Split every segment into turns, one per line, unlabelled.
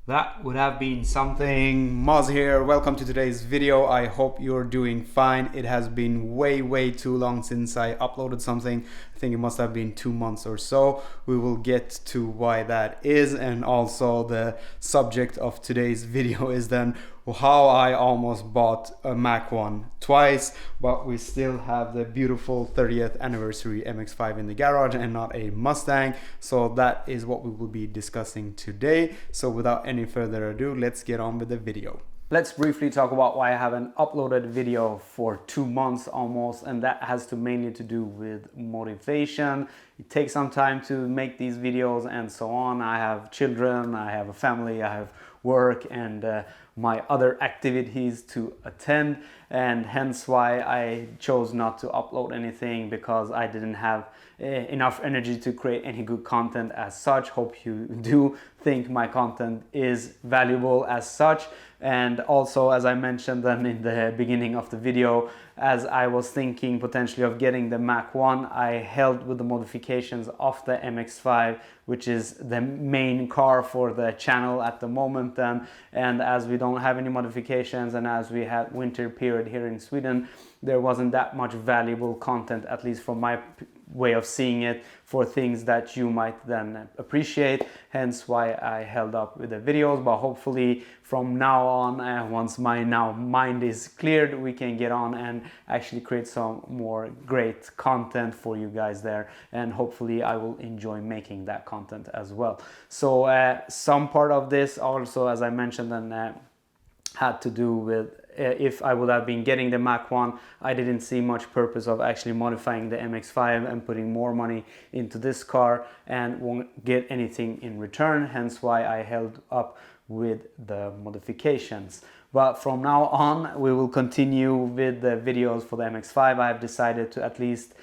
That would have been something. Moz here. Welcome to today's video. I hope you're doing fine. It has been way too long since I uploaded something. I think it must have been 2 months or so. We will get to why that is, and also the subject of today's video is then how I almost bought a Mach 1 twice, but we still have the beautiful 30th anniversary MX-5 in the garage and not a Mustang. So that is what we will be discussing today. So without any further ado, let's get on with the video. Let's briefly talk about why I haven't uploaded a video for 2 months almost, and that has to mainly to do with motivation. It takes some time to make these videos and so on. I have children, I have a family, I have work and my other activities to attend, and hence why I chose not to upload anything, because I didn't have enough energy to create any good content as such. Hope you do think my content is valuable as such. And also, as I mentioned then in the beginning of the video, as I was thinking potentially of getting the Mach 1, I held with the modifications of the MX-5, which is the main car for the channel at the moment then. And as we don't have any modifications, and as we had winter period here in Sweden, there wasn't that much valuable content, at least from my way of seeing it, for things that you might then appreciate. Hence why I held up with the videos. But hopefully from now on, once my mind is cleared, we can get on and actually create some more great content for you guys there, and hopefully I will enjoy making that content as well. So some part of this also, as I mentioned, then had to do with if I would have been getting the Mach 1, I didn't see much purpose of actually modifying the MX-5 and putting more money into this car and won't get anything in return, hence why I held up with the modifications. But from now on, we will continue with the videos for the MX-5. I have decided to at least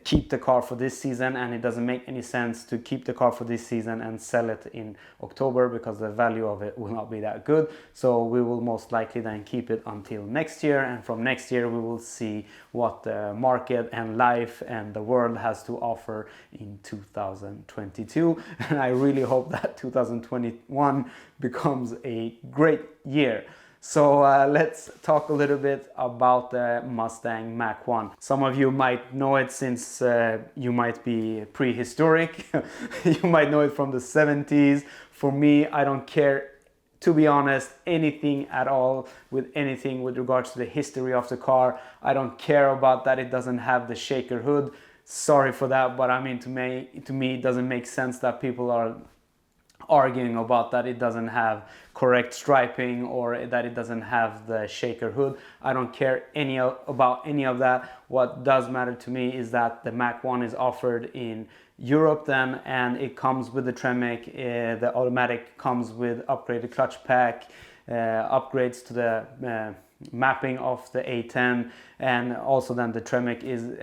keep the car for this season, and it doesn't make any sense to keep the car for this season and sell it in October, because the value of it will not be that good. So we will most likely then keep it until next year, and from next year we will see what the market and life and the world has to offer in 2022. And I really hope that 2021 becomes a great year. So let's talk a little bit about the Mustang Mach 1. Some of you might know it since you might be prehistoric. You might know it from the 70s. For me, I don't care, to be honest, anything at all with anything with regards to the history of the car. I don't care about that it doesn't have the shaker hood. Sorry for that, but I mean, to me it doesn't make sense that people are arguing about that it doesn't have correct striping or that it doesn't have the shaker hood. I don't care about any of that. What does matter to me is that the Mach 1 is offered in Europe then, and it comes with the Tremec. The automatic comes with upgraded clutch pack, upgrades to the mapping of the A10, and also then the Tremec is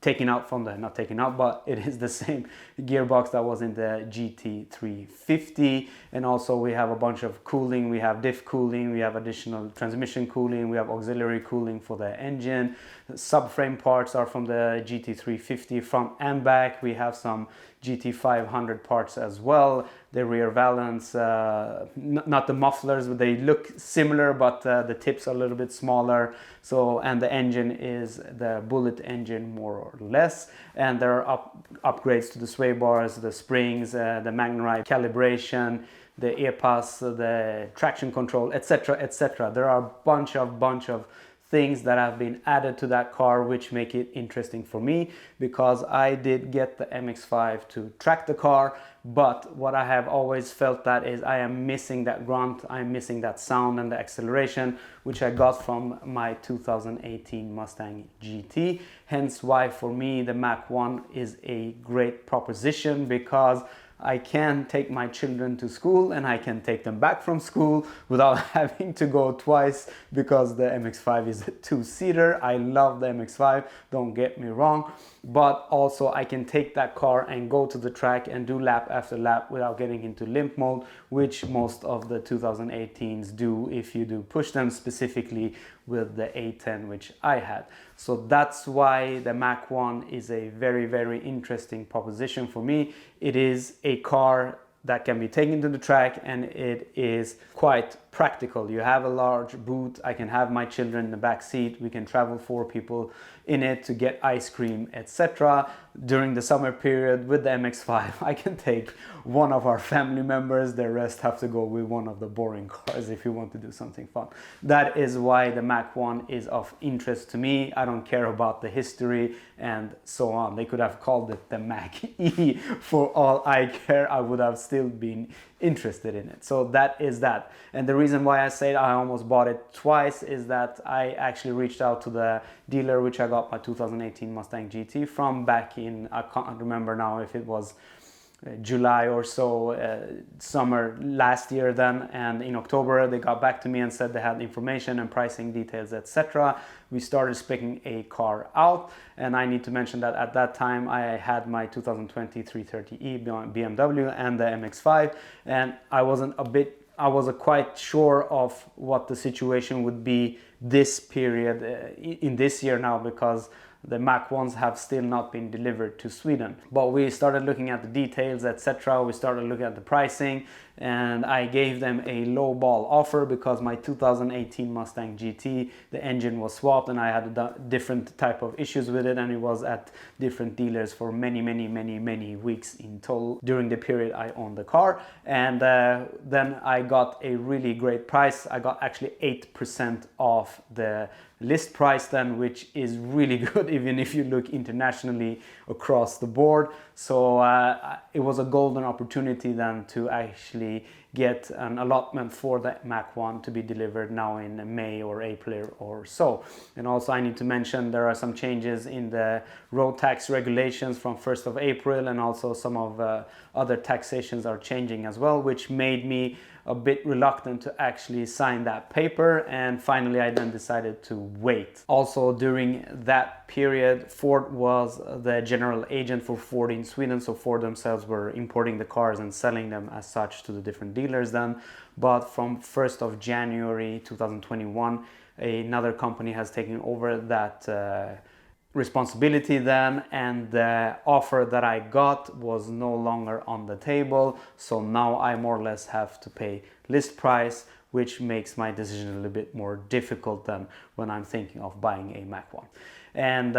taken out from the, not taken out, but it is the same gearbox that was in the GT350. And also we have a bunch of cooling. We have diff cooling, we have additional transmission cooling, we have auxiliary cooling for the engine. Subframe parts are from the GT350 front and back. We have some GT500 parts as well. The rear valance, not the mufflers, but they look similar, but the tips are a little bit smaller. So, and the engine is the Bullet engine more or less. And there are upgrades to the sway bars, the springs, the MagneRide calibration, the EPAS, the traction control, etc., etc. There are a bunch of things that have been added to that car which make it interesting for me, because I did get the MX-5 to track the car, but what I have always felt that is I am missing that grunt, I'm missing that sound and the acceleration which I got from my 2018 Mustang GT. Hence why for me the Mach 1 is a great proposition, because I can take my children to school and I can take them back from school without having to go twice, because the MX-5 is a two-seater. I love the MX-5, don't get me wrong, but also I can take that car and go to the track and do lap after lap without getting into limp mode, which most of the 2018s do if you do push them, specifically with the A10 which I had. So that's why the Mach 1 is a very interesting proposition for me. It is a car that can be taken to the track, and it is quite practical. You have a large boot, I can have my children in the back seat, we can travel 4 people in it to get ice cream, etc. During the summer period with the MX-5, I can take one of our family members, the rest have to go with one of the boring cars if you want to do something fun. That is why the Mach 1 is of interest to me. I don't care about the history and so on. They could have called it the Mach E for all I care. I would have still been interested in it. So that is that. And the reason why I say I almost bought it twice is that I actually reached out to the dealer which I got my 2018 Mustang GT from back in, I can't remember now if it was July or so, summer last year then, and in October they got back to me and said they had information and pricing details, etc. We started speccing a car out, and I need to mention that at that time I had my 2020 330e BMW and the MX-5, and I wasn't quite sure of what the situation would be this period in this year now, because the Mach 1s have still not been delivered to Sweden. But we started looking at the details, etc. We started looking at the pricing, and I gave them a low ball offer because my 2018 Mustang GT, the engine was swapped and I had a different type of issues with it, and it was at different dealers for many weeks in total during the period I owned the car. And then I got a really great price. I got actually 8% off the list price then, which is really good even if you look internationally across the board. So it was a golden opportunity then to actually get an allotment for the Mach 1 to be delivered now in May or April or so. And also I need to mention there are some changes in the road tax regulations from 1st of April, and also some of other taxations are changing as well, which made me a bit reluctant to actually sign that paper, and finally I then decided to wait. Also during that period, Ford was the general agent for Ford in Sweden, so Ford themselves were importing the cars and selling them as such to the different dealers then. But from 1st of January 2021, another company has taken over that responsibility then, and the offer that I got was no longer on the table. So now I more or less have to pay list price, which makes my decision a little bit more difficult than when I'm thinking of buying a Mach 1. And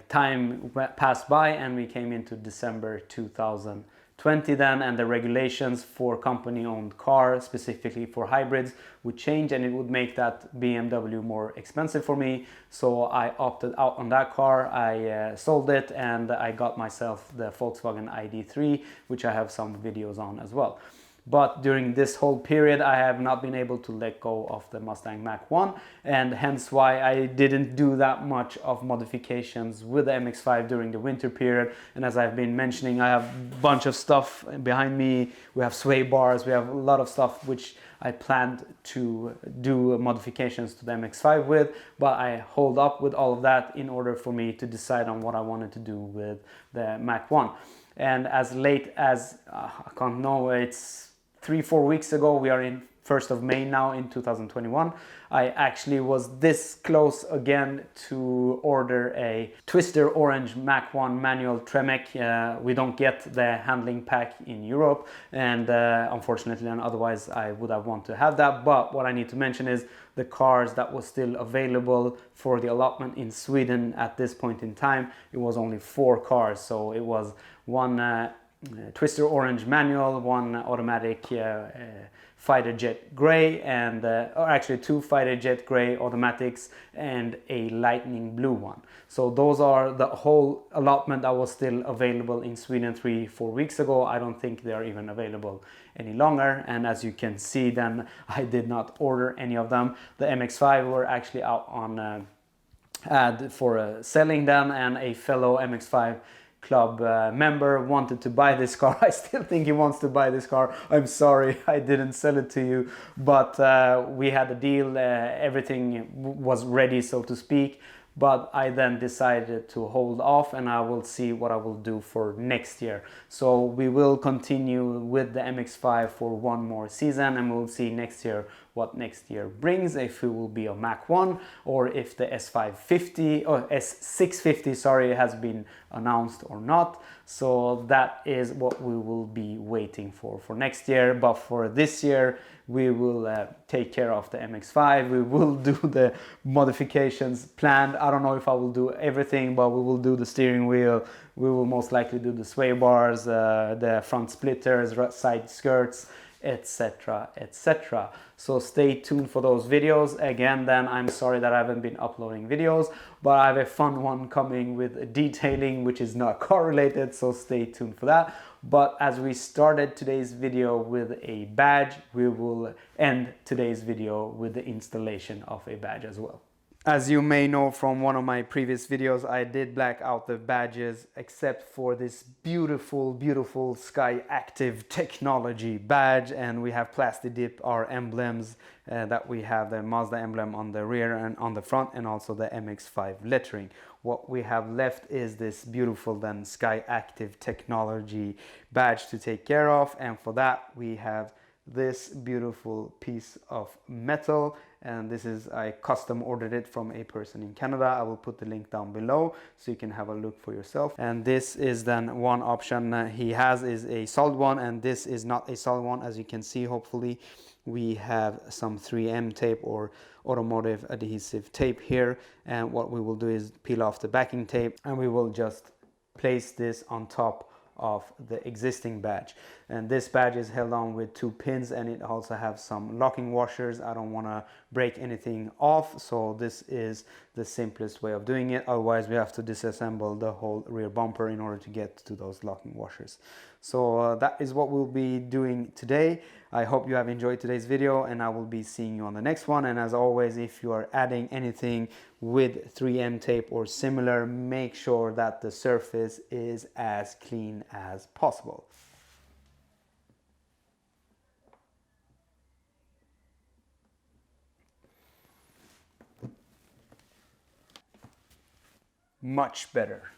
time passed by and we came into December 2020 then, and the regulations for company-owned cars, specifically for hybrids, would change, and it would make that BMW more expensive for me. So I opted out on that car. I sold it, and I got myself the Volkswagen ID.3, which I have some videos on as well. But during this whole period I have not been able to let go of the Mustang Mach 1, and hence why I didn't do that much of modifications with the MX-5 during the winter period. And as I've been mentioning, I have a bunch of stuff behind me. We have sway bars, we have a lot of stuff which I planned to do modifications to the MX-5 with, but I hold up with all of that in order for me to decide on what I wanted to do with the Mach 1. And as late as, I can't know, it's 3-4 weeks ago, we are in 1st of May now in 2021, I actually was this close again to order a Twister Orange Mach 1 manual Tremec. We don't get the handling pack in Europe, and unfortunately, and otherwise I would have wanted to have that. But what I need to mention is the cars that was still available for the allotment in Sweden at this point in time, it was only 4 cars. So it was one Twister Orange manual, one automatic fighter jet gray, and or actually 2 fighter jet gray automatics and a lightning blue one. So those are the whole allotment that was still available in Sweden 3-4 weeks ago. I don't think they are even available any longer, and as you can see then I did not order any of them. The MX-5 were actually out on ad for selling them, and a fellow MX-5 club member wanted to buy this car. I still think he wants to buy this car. I'm sorry I didn't sell it to you, but we had a deal, everything was ready, so to speak. But I then decided to hold off, and I will see what I will do for next year. So we will continue with the MX-5 for one more season, and we'll see next year what next year brings, if it will be a Mach 1 or if the S550 or S650, sorry, has been announced or not. So that is what we will be waiting for next year. But for this year, we will take care of the MX-5. We will do the modifications planned. I don't know if I will do everything, but we will do the steering wheel. We will most likely do the sway bars, the front splitters, side skirts, etc, etc. So stay tuned for those videos. Again, then I'm sorry that I haven't been uploading videos, but I have a fun one coming with detailing which is not correlated, so stay tuned for that. But as we started today's video with a badge, we will end today's video with the installation of a badge as well. As you may know from one of my previous videos, I did black out the badges except for this beautiful, beautiful Sky Active technology badge, and we have plastic dip our emblems that we have the Mazda emblem on the rear and on the front, and also the MX-5 lettering. What we have left is this beautiful then Sky Active technology badge to take care of, and for that we have this beautiful piece of metal, and this is, I custom ordered it from a person in Canada. I will put the link down below so you can have a look for yourself. And this is then one option he has is a solid one, and this is not a solid one. As you can see, hopefully we have some 3M tape or automotive adhesive tape here, and what we will do is peel off the backing tape and we will just place this on top of the existing badge. And this badge is held on with 2 pins, and it also has some locking washers. I don't want to break anything off, so this is the simplest way of doing it. Otherwise we have to disassemble the whole rear bumper in order to get to those locking washers. So that is what we'll be doing today. I hope you have enjoyed today's video, and I will be seeing you on the next one. And as always, if you are adding anything with 3M tape or similar, make sure that the surface is as clean as possible. Much better.